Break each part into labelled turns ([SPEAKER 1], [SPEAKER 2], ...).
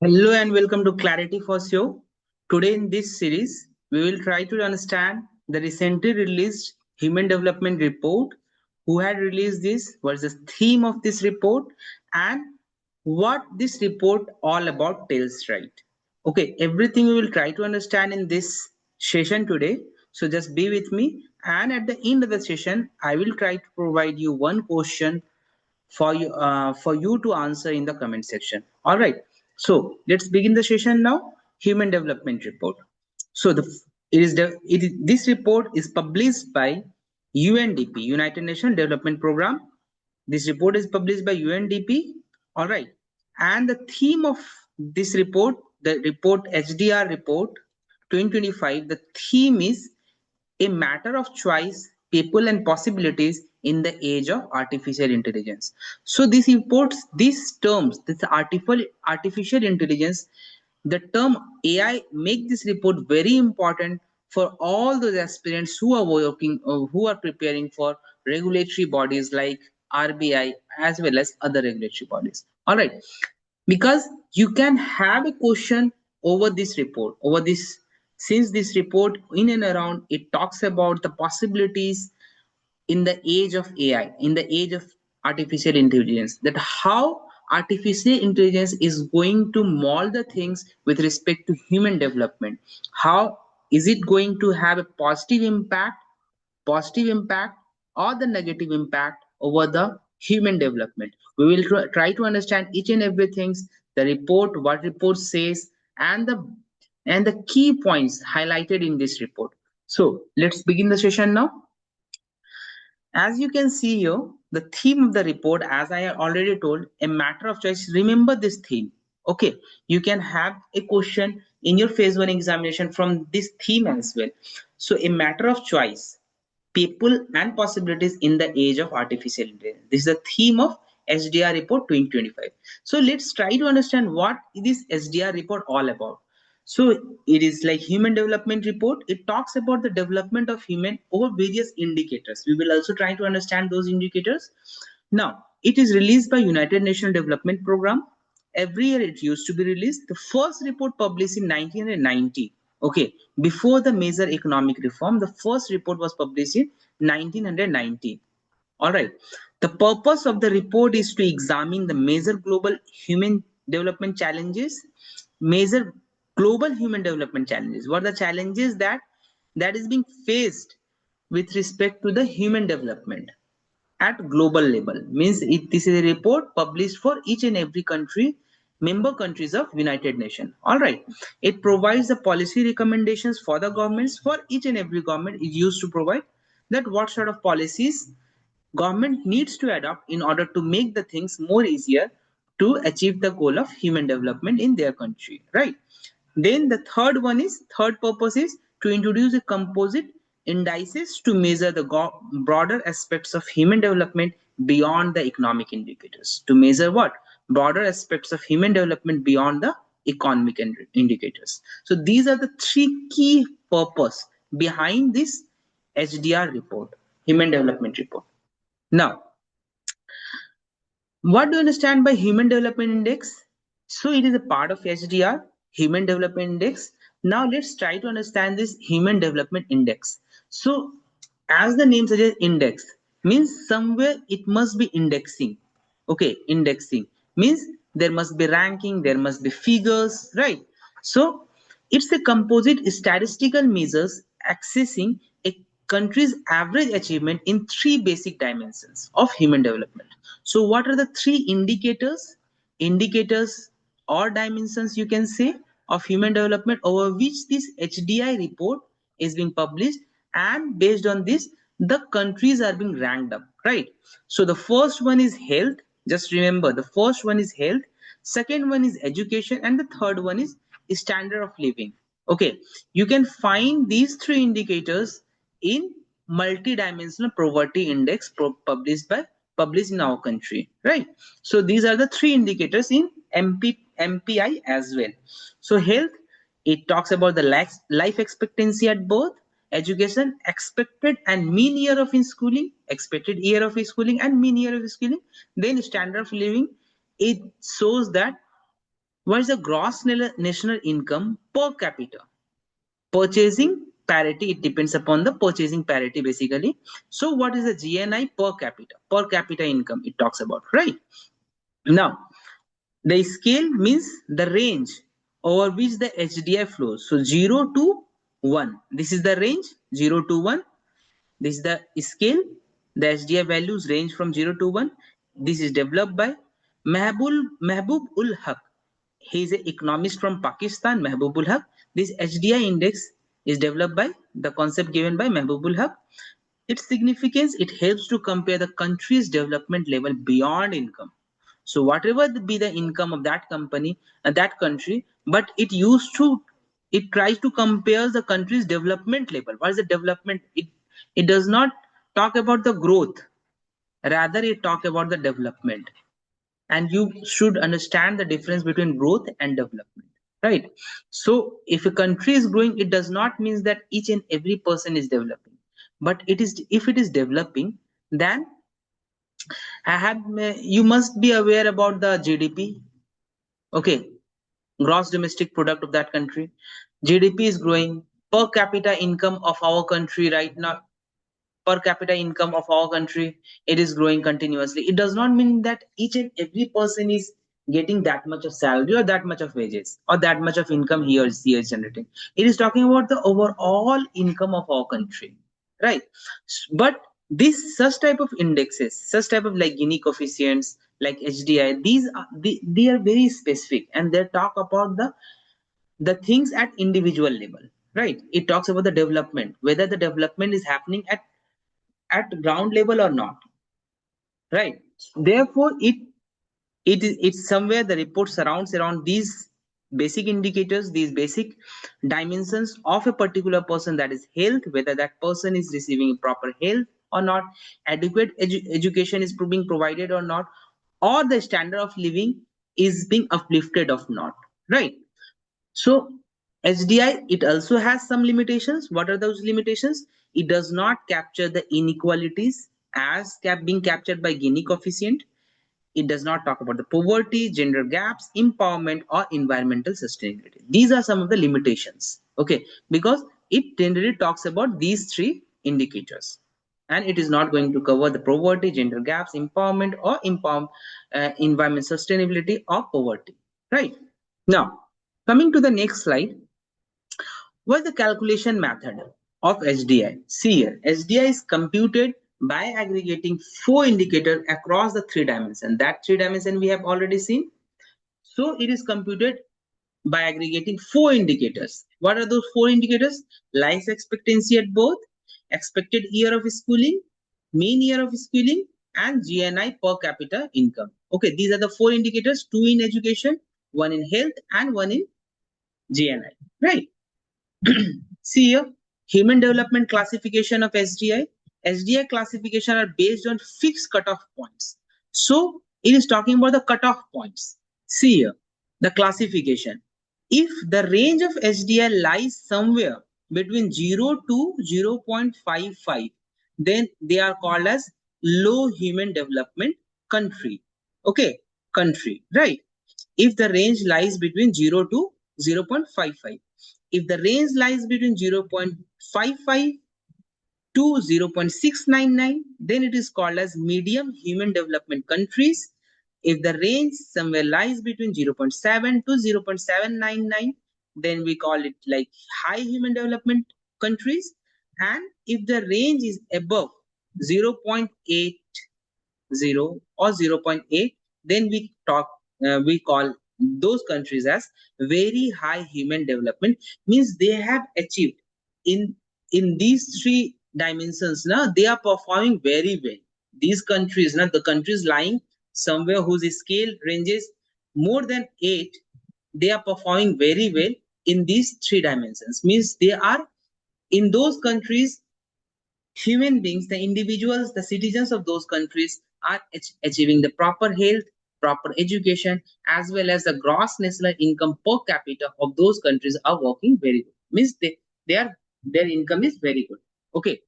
[SPEAKER 1] Hello and welcome to Clarity for Show. Today in this series, we will try to understand the recently released Human Development Report, who had released this, what is the theme of this report, and what this report all about tells, right? Okay, everything we will try to understand in this session today. So just be with me, and at the end of the session, I will try to provide you one question for you to answer in the comment section. All right, so let's begin the session now. Human development report. So this report is published by UNDP, United Nations Development Program. This report is published by UNDP. All right, and the theme of this report, the report HDR report 2025, the theme is a matter of choice, people and possibilities in the age of artificial intelligence. So this imports these terms, this artificial intelligence, the term AI make this report very important for all those aspirants who are working, who are preparing for regulatory bodies like RBI as well as other regulatory bodies. All right, because you can have a question over this report, over this, since this report in and around it talks about the possibilities in the age of AI, in the age of artificial intelligence, that how artificial intelligence is going to mold the things with respect to human development. How is it going to have a positive impact or the negative impact over the human development? We will try to understand each and everything, the report, what report says, and the key points highlighted in this report. So let's begin the session now. As you can see here, the theme of the report, as I already told, a matter of choice. Remember this theme. Okay, you can have a question in your phase 1 examination from this theme as well. So a matter of choice, people and possibilities in the age of artificial intelligence. This is the theme of HDR report 2025. So let's try to understand what this HDR report all about. So it is like human development report. It talks about the development of human over various indicators. We will also try to understand those indicators. Now, it is released by United Nations Development Program. Every year it used to be released. The first report published in 1990. Okay, before the major economic reform, the first report was published in 1990. All right. The purpose of the report is to examine the major global human development challenges. Major global human development challenges. What are the challenges that is being faced with respect to the human development at global level? Means this is a report published for each and every country, member countries of United Nations. All right. It provides the policy recommendations for the governments. For each and every government, it used to provide that what sort of policies government needs to adopt in order to make the things more easier to achieve the goal of human development in their country, right? Then the third purpose is to introduce a composite indices to measure the broader aspects of human development beyond the economic indicators. To measure what? Broader aspects of human development beyond the economic indicators. So these are the three key purpose behind this HDR report, human development report. Now, what do you understand by Human Development Index? So it is a part of HDR, Human Development Index. Now let's try to understand this Human Development Index. So as the name suggests, index means somewhere it must be indexing. Okay, indexing means there must be ranking, there must be figures, right? So it's a composite statistical measures accessing a country's average achievement in three basic dimensions of human development. So what are the three indicators or dimensions, you can say, of human development over which this HDI report is being published, and based on this the countries are being ranked up, right? So the first one is health. Just remember, the first one is health, second one is education, and the third one is standard of living. Okay, you can find these three indicators in multi-dimensional poverty index published in our country, right? So these are the three indicators in MPI as well. So health, it talks about the life expectancy at birth. Education, expected and mean year of in schooling, expected year of schooling and mean year of schooling. Then standard of living, it shows that What is the gross national income per capita? Purchasing parity, it depends upon the purchasing parity basically. So what is the GNI per capita? Per capita income it talks about, right? Now, the scale means the range over which the HDI flows. So 0 to 1. This is the range, 0 to 1. This is the scale. The HDI values range from 0 to 1. This is developed by Mehboob ul Haq. He is an economist from Pakistan, Mehboob ul Haq. This HDI index is developed by the concept given by Mehboob ul Haq. Its significance, it helps to compare the country's development level beyond income. So whatever be the income of that company and that country, but it tries to compare the country's development level. What is the development? It does not talk about the growth, rather it talk about the development. And you should understand the difference between growth and development, right? So if a country is growing, it does not mean that each and every person is developing, but it is, if it is developing, then you must be aware about the GDP. Okay, gross domestic product of that country. GDP is growing. Per capita income of our country right now, per capita income of our country, it is growing continuously. It does not mean that each and every person is getting that much of salary or that much of wages or that much of income he is generating. It is talking about the overall income of our country, right? But this such type of indexes, such type of like Gini coefficients, like HDI, they are very specific, and they talk about the things at individual level, right? It talks about the development, whether the development is happening at ground level or not, right? Therefore it's somewhere the report surrounds around these basic indicators, these basic dimensions of a particular person, that is health, whether that person is receiving proper health or not, adequate education is being provided or not, or the standard of living is being uplifted or not, right? So HDI, it also has some limitations. What are those limitations? It does not capture the inequalities as being captured by Gini coefficient. It does not talk about the poverty, gender gaps, empowerment, or environmental sustainability. These are some of the limitations. Okay, because it generally talks about these three indicators, and it is not going to cover the poverty, gender gaps, empowerment, or environment sustainability or poverty. Right now, coming to the next slide, what is the calculation method of HDI? See here, HDI is computed by aggregating four indicators across the three dimensions. That three dimension we have already seen. So it is computed by aggregating four indicators. What are those four indicators? Life expectancy at birth, expected year of schooling, mean year of schooling, and GNI per capita income. Okay, these are the four indicators, two in education, one in health, and one in GNI. Right. See here, human development classification of HDI. HDI classification are based on fixed cutoff points. So it is talking about the cutoff points. See here, the classification. If the range of HDI lies somewhere between 0 to 0.55, then they are called as low human development country. Okay, country, right? If the range lies between 0 to 0.55. If the range lies between 0.55 to 0.699, then it is called as medium human development countries. If the range somewhere lies between 0.7 to 0.799, then we call it like high human development countries. And if the range is above 0.80 or 0.8, then we call those countries as very high human development, means they have achieved in these three dimensions. Now they are performing very well. These countries, now the countries lying somewhere whose scale ranges more than 8, they are performing very well in these three dimensions, means they are in those countries, human beings, the individuals, the citizens of those countries are achieving the proper health, proper education, as well as the gross national income per capita of those countries are working very good. Means their income is very good. Okay.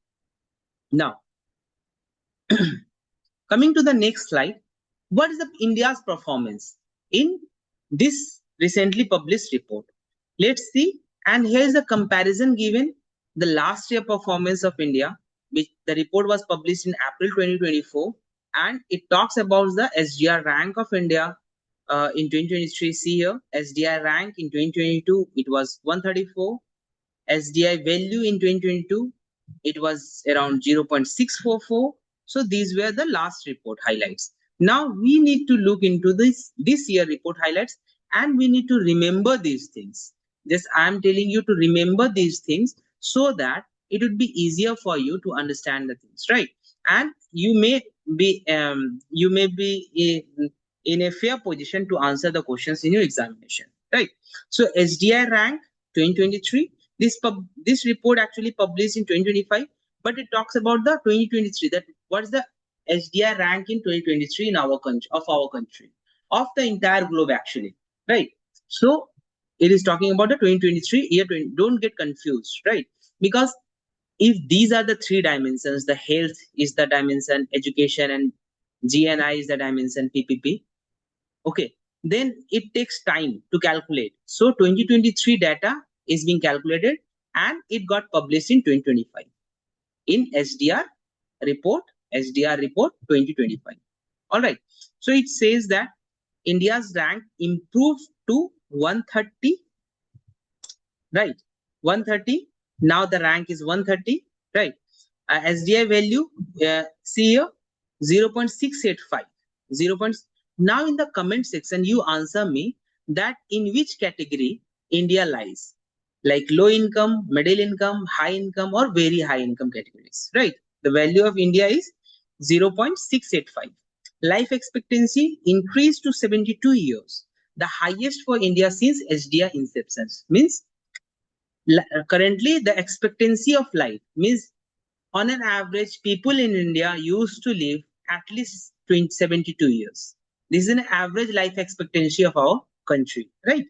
[SPEAKER 1] Now, coming to the next slide, what is India's performance in this recently published report. Let's see, and here is a comparison given the last year performance of India, which the report was published in April 2024, and it talks about the SDR rank of India in 2023. See here, SDI rank in 2022 it was 134. SDI value in 2022 it was around 0.644. So these were the last report highlights. Now we need to look into this year report highlights, and we need to remember these things. Just I am telling you to remember these things so that it would be easier for you to understand the things, right? And you may be in a fair position to answer the questions in your examination, right? So SDI rank 2023, this report actually published in 2025, but it talks about the 2023, that what's the HDI rank in 2023 in our country, of the entire globe actually, right? So it is talking about the 2023 year. Don't get confused, right? Because if these are the three dimensions, the health is the dimension, education and GNI is the dimension, PPP, okay, then it takes time to calculate. So 2023 data is being calculated and it got published in 2025 in report SDR report 2025. All right, so it says that India's rank improved to 130, right? 130. Now the rank is 130, right? SDI value, see here, 0.685. 0. Now in the comment section, you answer me that in which category India lies, like low income, middle income, high income, or very high income categories, right? The value of India is 0.685. Life expectancy increased to 72 years, the highest for India since HDI inception. Means currently the expectancy of life, means on an average, people in India used to live at least 72 years. This is an average life expectancy of our country, right?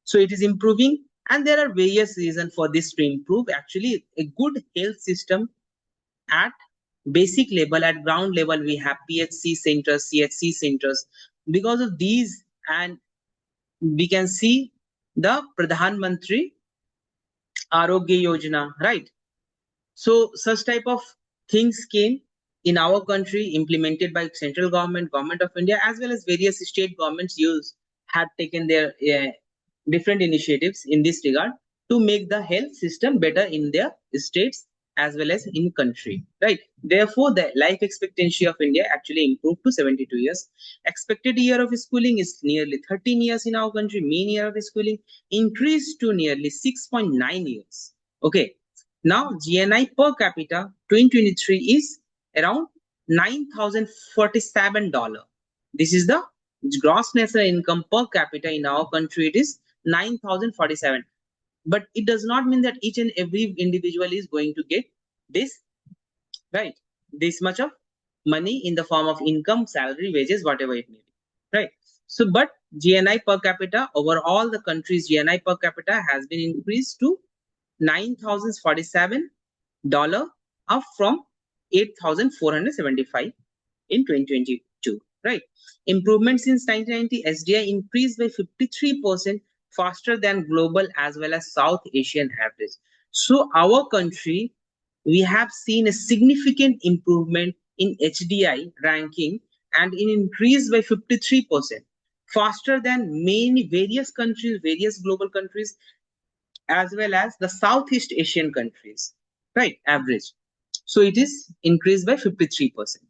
[SPEAKER 1] So it is improving, and there are various reasons for this to improve. Actually, a good health system at basic level, at ground level, we have PHC centers, CHC centers. Because of these, and we can see the Pradhan Mantri Arogya Yojana, right? So such type of things came in our country, implemented by central government, government of India, as well as various state governments had taken their different initiatives in this regard to make the health system better in their states as well as in country, right? Therefore, the life expectancy of India actually improved to 72 years. Expected year of schooling is nearly 13 years in our country. Mean year of schooling increased to nearly 6.9 years. Okay, now GNI per capita 2023 is around $9,047. This is the gross national income per capita in our country. It is 9,047. But it does not mean that each and every individual is going to get this, right? This much of money in the form of income, salary, wages, whatever it may be, right? So, but GNI per capita over all the countries, GNI per capita has been increased to $9,047, up from 8,475 in 2022, right? Improvement since 1990, SDI increased by 53% faster than global as well as South Asian average. So our country, we have seen a significant improvement in HDI ranking and in increase by 53% faster than many various countries, various global countries, as well as the Southeast Asian countries, right? Average. So it is increased by 53%.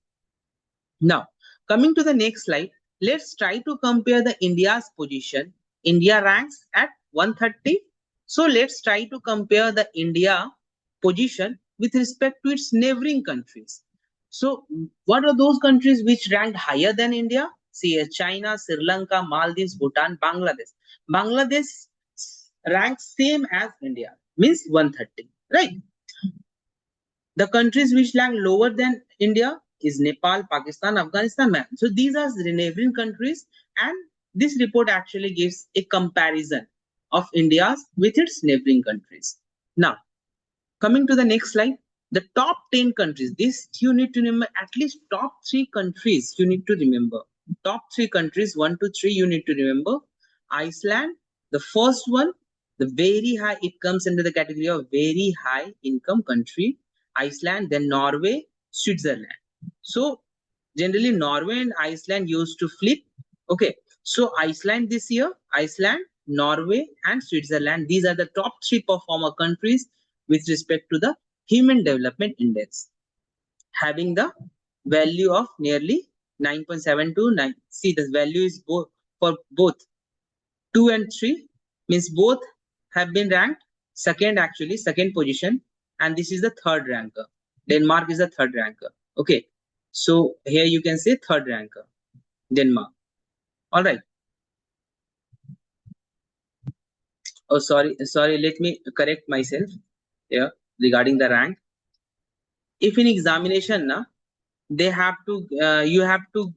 [SPEAKER 1] Now, coming to the next slide, let's try to compare the India's position. India ranks at 130. So let's try to compare the India position with respect to its neighboring countries. So what are those countries which ranked higher than India? See, China, Sri Lanka, Maldives, Bhutan, Bangladesh. Bangladesh ranks same as India, means 130, right? The countries which rank lower than India is Nepal, Pakistan, Afghanistan, man. So these are the neighboring countries, and this report actually gives a comparison of India's with its neighboring countries. Now, coming to the next slide, the top 10 countries. This you need to remember, at least top 3 countries you need to remember. Top 3 countries, 1 to 3 you need to remember. Iceland, the first one, the very high, it comes under the category of very high income country. Iceland, then Norway, Switzerland. So generally Norway and Iceland used to flip. Okay, so Iceland this year, Iceland, Norway, and Switzerland, these are the top 3 performer countries with respect to the Human Development Index, having the value of nearly 9.729. See, the value is for both 2 and 3, means both have been ranked second, actually second position, and this is the third ranker. Denmark is the third ranker. Okay, so here you can say third ranker, Denmark. All right. Oh, sorry, let me correct myself here regarding the rank. If in examination na, they have to you have to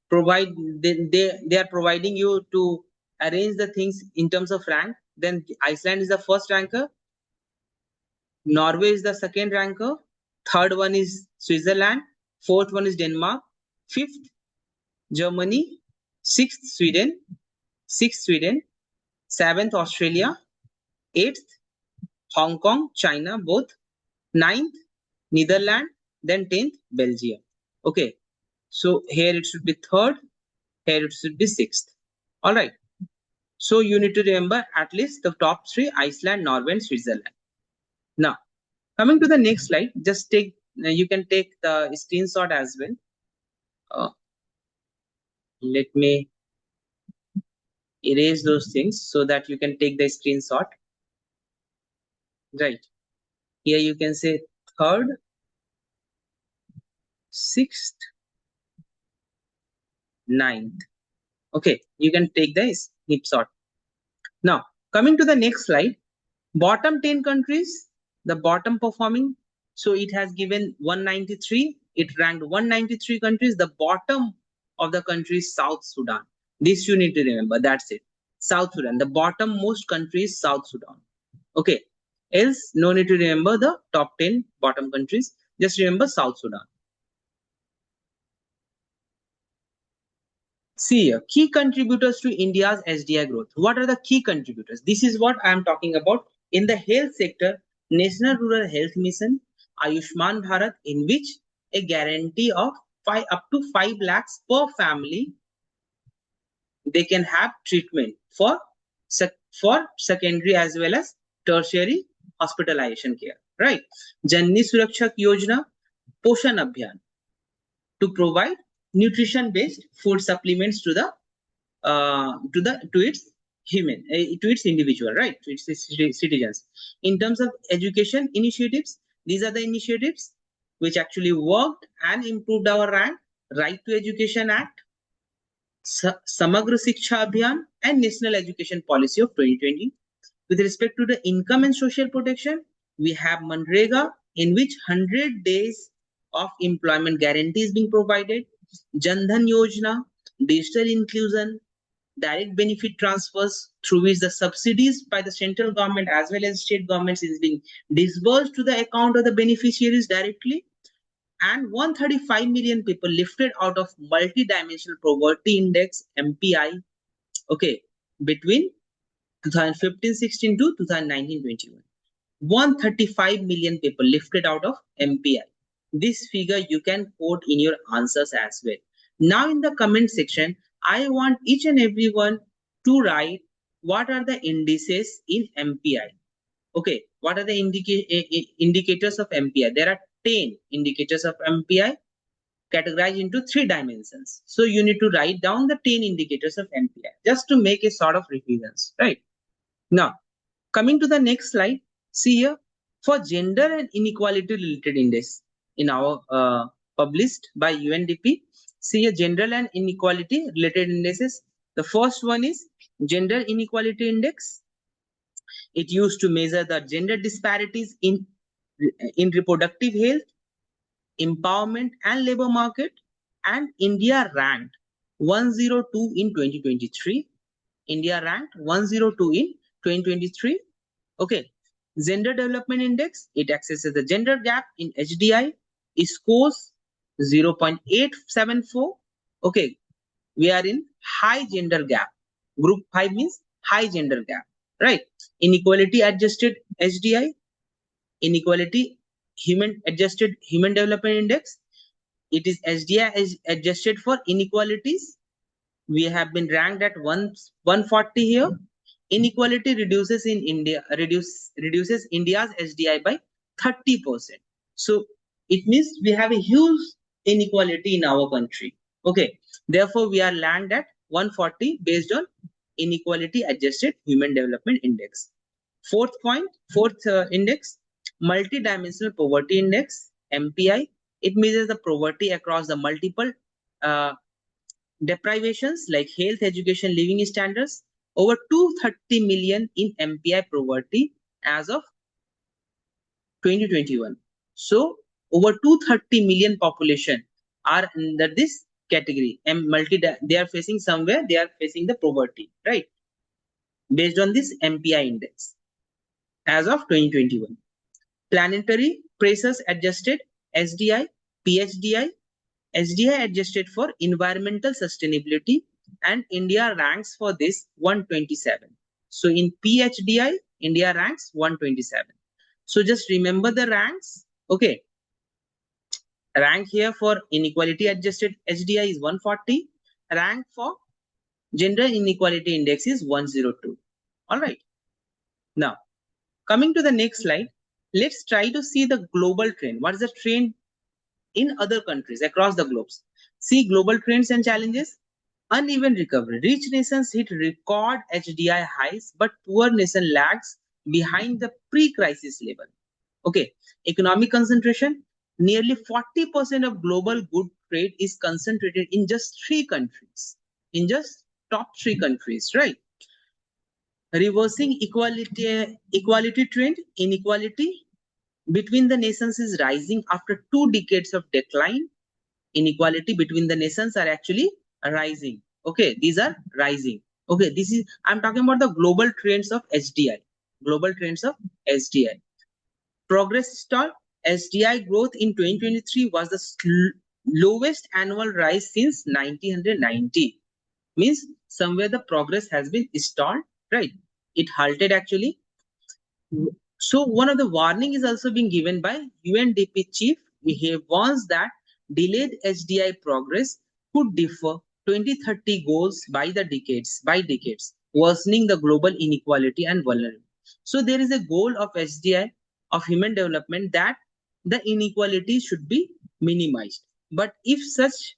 [SPEAKER 1] provide, they are providing you to arrange the things in terms of rank. Then Iceland is the first ranker, Norway is the second ranker, third one is Switzerland, fourth one is Denmark, fifth Germany, sixth Sweden, seventh Australia, eighth Hong Kong, China, both, ninth Netherlands, then 10th Belgium. Okay, so here it should be third, here it should be sixth. All right, so you need to remember at least the top 3: Iceland, Norway, and Switzerland. Now coming to the next slide, just take, you can take the screenshot as well. Let me erase those things so that you can take the screenshot. Right, here you can say third, sixth, ninth. Okay, you can take the snapshot. Now coming to the next slide, bottom 10 countries, the bottom performing. So it has given 193, it ranked 193 countries. The bottom of the country is South Sudan. This you need to remember, that's it. South Sudan, the bottom most country is South Sudan. Okay, else no need to remember the top 10 bottom countries, just remember South Sudan. See here, key contributors to India's HDI growth. What are the key contributors? This is what I am talking about. In the health sector, National Rural Health Mission, Ayushman Bharat, in which a guarantee of up to 5 lakhs per family, they can have treatment for secondary as well as tertiary hospitalization care. Right? Janani Surakshak Yojana, Poshan Abhiyan, to provide nutrition-based food supplements to the to its human, to its individual, right, to its citizens. In terms of education initiatives, these are the initiatives which actually worked and improved our rank: Right to Education Act, Samagra Shiksha Abhiyan, and National Education Policy of 2020. With respect to the income and social protection, we have Manrega, in which 100 days of employment guarantee is being provided. Jan Dhan Yojana, digital inclusion, direct benefit transfers, through which the subsidies by the central government as well as state governments is being disbursed to the account of the beneficiaries directly. And 135 million people lifted out of multi-dimensional poverty index, MPI, okay, between 2015-16 to 2019-21. 135 million people lifted out of MPI. This figure you can quote in your answers as well. Now in the comment section, I want each and everyone to write what are the indices in MPI. Okay, what are the indicators of MPI? There are 10 indicators of MPI categorized into 3 dimensions. So you need to write down the 10 indicators of MPI just to make a sort of revisions, right? Now, coming to the next slide, see here, for gender and inequality related index in our published by UNDP, see here, gender and inequality related indices. The first one is gender inequality index. It used to measure the gender disparities in reproductive health, empowerment, and labor market. And India ranked 102 in 2023. India ranked 102 in 2023. Okay. Gender Development Index, it accesses the gender gap in HDI. It scores 0.874. Okay. We are in high gender gap. Group 5 means high gender gap, right? Inequality adjusted HDI, inequality adjusted human development index. It is HDI is adjusted for inequalities. We have been ranked at 140 here. Inequality reduces in India, reduces India's HDI by 30%. So it means we have a huge inequality in our country. Okay, therefore we are ranked at 140 based on inequality adjusted human development index. Fourth index, multidimensional poverty index, MPI. It measures the poverty across the multiple uh, deprivations like health, education, living standards. Over 230 million in MPI poverty as of 2021. So over 230 million population are under this category, and they are facing somewhere, they are facing the poverty, right? Based on this MPI index as of 2021. Planetary pressures adjusted SDI, PHDI, HDI adjusted for environmental sustainability, and India ranks for this 127. So in PHDI, India ranks 127. So just remember the ranks. Okay. Rank here for inequality adjusted HDI is 140. Rank for gender inequality index is 102. All right. Now, coming to the next slide, let's try to see the global trend. What is the trend in other countries across the globe? See global trends and challenges. Uneven recovery. Rich nations hit record HDI highs, but poor nation lags behind the pre-crisis level. Okay, economic concentration. Nearly 40% of global good trade is concentrated in just 3 countries. In just top 3 countries, right? Reversing equality trend. Inequality between the nations is rising after 2 decades of decline. Inequality between the nations are actually rising. Okay, these are rising. Okay, this is, I'm talking about the global trends of HDI. Global trends of HDI. Progress stall. HDI growth in 2023 was the lowest annual rise since 1990. Means somewhere the progress has been stalled, right? It halted actually. So one of the warning is also being given by UNDP chief. He warns that delayed HDI progress could differ 2030 goals by decades, worsening the global inequality and vulnerability. So there is a goal of HDI, of human development, that the inequality should be minimized. But if such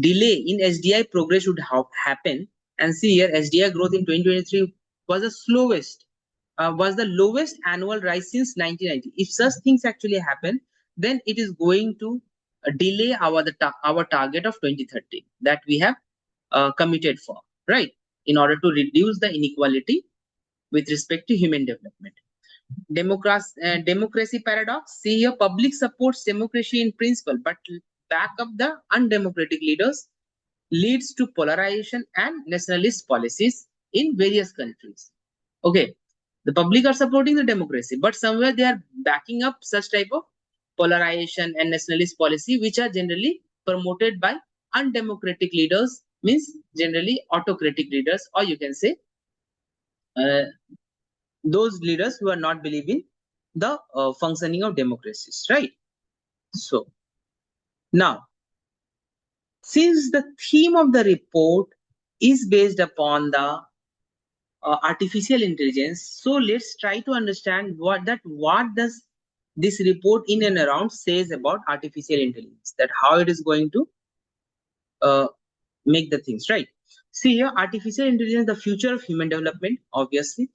[SPEAKER 1] delay in HDI progress would happen, and see here HDI growth in 2023 was the lowest annual rise since 1990. If such things actually happen, then it is going to delay our target of 2030 that we have committed for, right? In order to reduce the inequality with respect to human development. Democracy paradox. See here, public supports democracy in principle, but back of the undemocratic leaders leads to polarization and nationalist policies in various countries. Okay, the public are supporting the democracy, but somewhere they are backing up such type of polarization and nationalist policy, which are generally promoted by undemocratic leaders, means generally autocratic leaders, or you can say uh, those leaders who are not believing the functioning of democracies, right? So now, since the theme of the report is based upon the artificial intelligence, so let's try to understand what does this report in and around says about artificial intelligence, that how it is going to uh, make the things right. See here, artificial intelligence, the future of human development, obviously.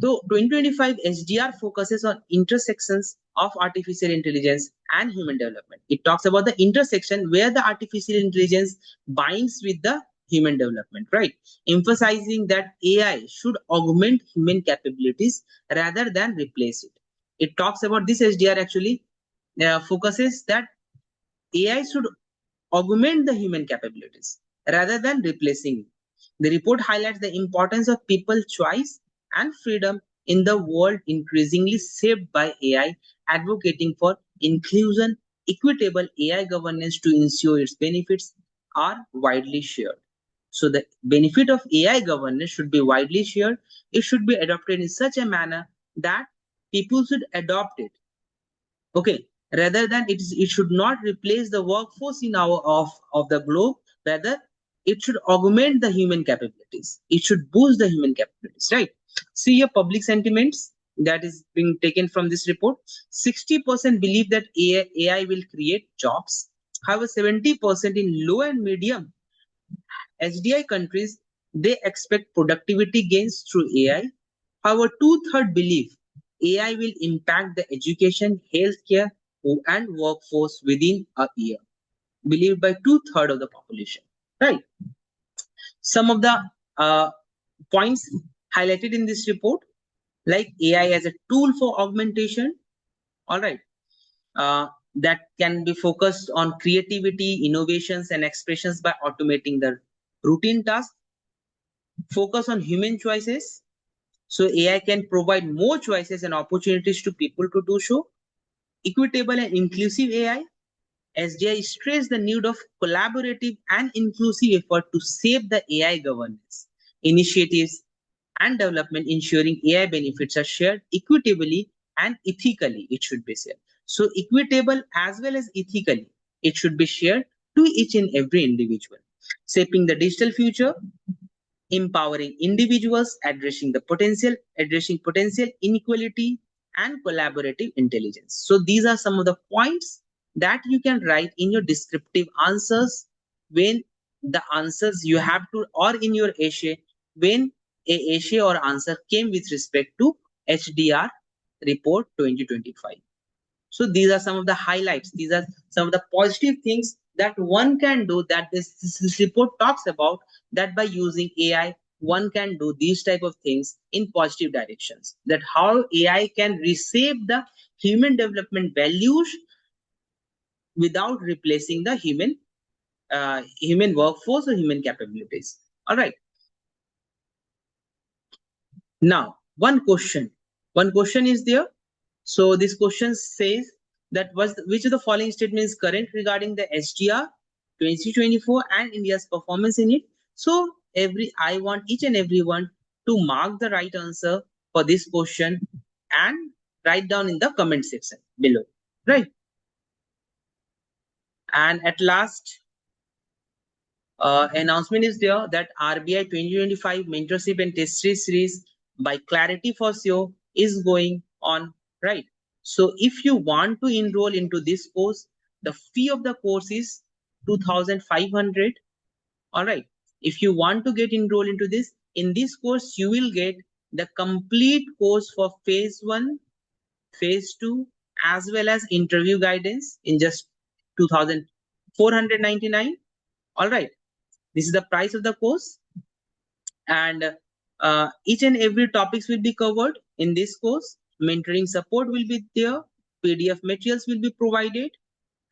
[SPEAKER 1] So 2025 SDR focuses on intersections of artificial intelligence and human development. It talks about the intersection where the artificial intelligence binds with the human development, right? Emphasizing that AI should augment human capabilities rather than replace it. It talks about this SDR actually focuses that AI should augment the human capabilities rather than replacing it. The report highlights the importance of people's choice and freedom in the world increasingly shaped by AI, advocating for inclusion, equitable AI governance to ensure its benefits are widely shared. So the benefit of AI governance should be widely shared. It should be adopted in such a manner that people should adopt it. Okay, rather than it should not replace the workforce in our of the globe. Rather, it should augment the human capabilities. It should boost the human capabilities, right? See your public sentiments that is being taken from this report. 60% believe that AI will create jobs. However, 70% in low and medium HDI countries, they expect productivity gains through AI. However, two-thirds believe AI will impact the education, healthcare, and workforce within a year, believed by two-thirds of the population. Right. Some of the uh, points highlighted in this report, like AI as a tool for augmentation. All right. That can be focused on creativity, innovations, and expressions by automating the routine tasks. Focus on human choices. So AI can provide more choices and opportunities to people to do so. Equitable and inclusive AI. SDI stressed the need of collaborative and inclusive effort to shape the AI governance initiatives and development, ensuring AI benefits are shared equitably and ethically. It should be shared. So equitable as well as ethically, it should be shared to each and every individual. Shaping the digital future, empowering individuals, addressing potential inequality, and collaborative intelligence. So these are some of the points that you can write in your descriptive answers when the answers you have to, or in your essay when a essay or answer came with respect to HDR report 2025. So these are some of the highlights. These are some of the positive things that one can do, that this report talks about, that by using AI, one can do these type of things in positive directions. That how AI can reshape the human development values without replacing the human workforce or human capabilities. All right. Now, one question is there. So this question says that which of the following statement is correct regarding the SDR 2024 and India's performance in it. So I want each and everyone to mark the right answer for this question and write down in the comment section below. Right. And at last, announcement is there that RBI 2025 mentorship and test series by Clarity for SEO is going on, right? So if you want to enroll into this course, the fee of the course is 2,500. All right. If you want to get enrolled into this, in this course, you will get the complete course for phase 1, phase 2, as well as interview guidance in just 2,499. All right. This is the price of the course, and each and every topics will be covered in this course. Mentoring support will be there, PDF materials will be provided,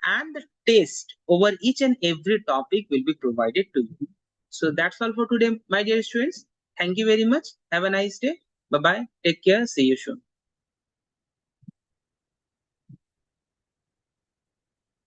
[SPEAKER 1] and the test over each and every topic will be provided to you. So that's all for today, my dear students. Thank you very much. Have a nice day. Bye bye. Take care. See you soon.